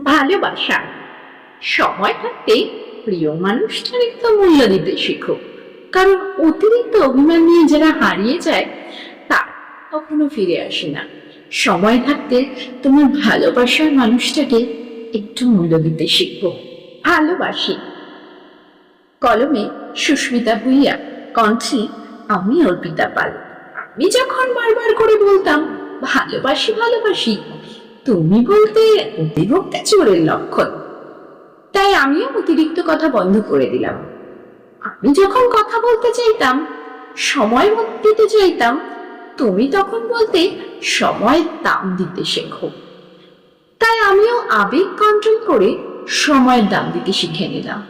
ভালোবাসা। সময় থাকতে প্রিয় মানুষটার একটু মূল্য দিতে শেখো। কারণ অতিরিক্ত অভিমান নিয়ে যারা হারিয়ে যায় তা কখনো ফিরে আসে না। সময় থাকতে তোমার ভালোবাসার মানুষটাকে একটু মূল্য দিতে শিখো। ভালোবাসি। কলমে সুস্মিতা ভুইয়া, কণ্ঠে আমি অর্পিতা পাল। আমি যখন বারবার করে বলতাম ভালোবাসি ভালোবাসি, তুমি বলতে অতিভক্তি চোরের লক্ষণ। তাই আমিও অতিরিক্ত কথা বন্ধ করে দিলাম। আমি যখন কথা বলতে চাইতাম, সময় দিতে চাইতাম, তুমি তখন বলতে সময়ের দাম দিতে শেখো। তাই আমিও আবেগ কন্ট্রোল করে সময়ের দাম দিতে শিখে নিলাম।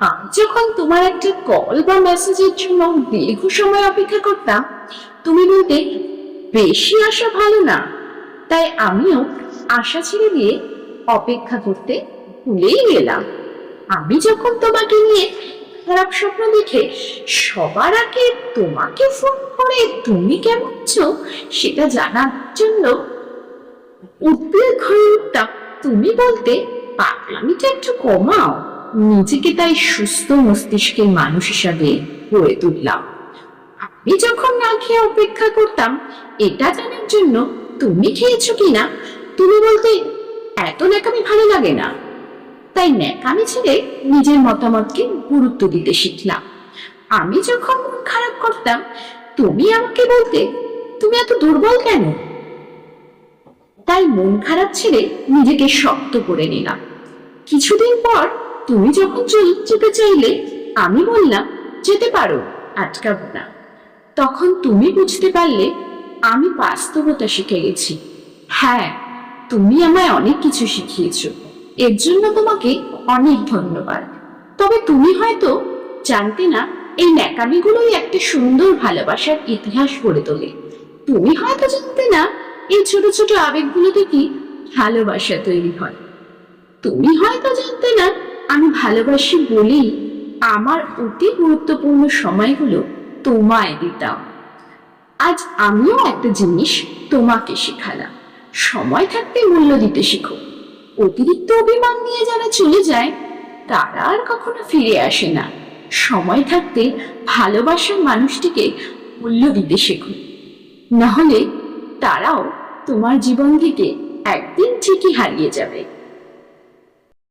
আমি যখন তোমার একটা কল বা মেসেজের জন্য দীর্ঘ সময় অপেক্ষা করতাম, তুমি বলতে বেশি আশা ভালো না। তাই আমিও আশা ছেড়ে দিয়ে অপেক্ষা করতে ভুলেই গেলাম। আমি যখন তোমাকে নিয়ে খারাপ স্বপ্ন দেখে সবার আগে তোমাকে ফোন করে তুমি কেমন আছো সেটা জানার জন্য উদ্বেগ হয়ে উঠতাম, তুমি বলতে পাগলামিটা একটু কমাও। নিজেকে তাই সুস্থ মস্তিষ্কের মানুষ হিসাবে গড়ে তুললাম। আমি যখন না খেয়ে অপেক্ষা করতাম এটা জানার জন্য তুমি খেয়েছো কিনা, তুমি বলতে এত ন্যাকামি ভালো লাগে না। তাই ন্যাকামি ছেড়ে নিজের মতামতকে গুরুত্ব দিতে শিখলাম। আমি যখন মন খারাপ করতাম তুমি আমাকে বলতে তুমি এত দুর্বল কেন। তাই মন খারাপ ছেড়ে নিজেকে শক্ত করে নিলাম। কিছুদিন পর তুমি যখন যেতে চাইলে আমি বললাম যেতে পারো, আটকাবো না। তখন তুমি বুঝতে পারলে আমি বাস্তবতা শিখে গেছি। হ্যাঁ, তুমি আমায় অনেক কিছু শিখিয়েছো, এর জন্য তোমাকে অনেক ধন্যবাদ। তবে তুমি হয়তো জানতে না এই ন্যাকামিগুলোই একটা সুন্দর ভালোবাসার ইতিহাস গড়ে তোলে। তুমি হয়তো জানতে না এই ছোট ছোট আবেগগুলো থেকে ভালোবাসা তৈরি হয়। তুমি হয়তো জানতে না আমি ভালোবাসি বলেই আমার অতি গুরুত্বপূর্ণ সময়গুলো তোমায় দিতাম। আজ আমিও একটা জিনিস তোমাকে শেখালাম, সময় থাকতে মূল্য দিতে শিখো। অতিরিক্ত অভিমান নিয়ে যারা চলে যায় তারা আর কখনো ফিরে আসে না। সময় থাকতে ভালোবাসার মানুষটিকে মূল্য দিতে শেখো, নাহলে তারাও তোমার জীবন থেকে একদিন ঠিকই হারিয়ে যাবে।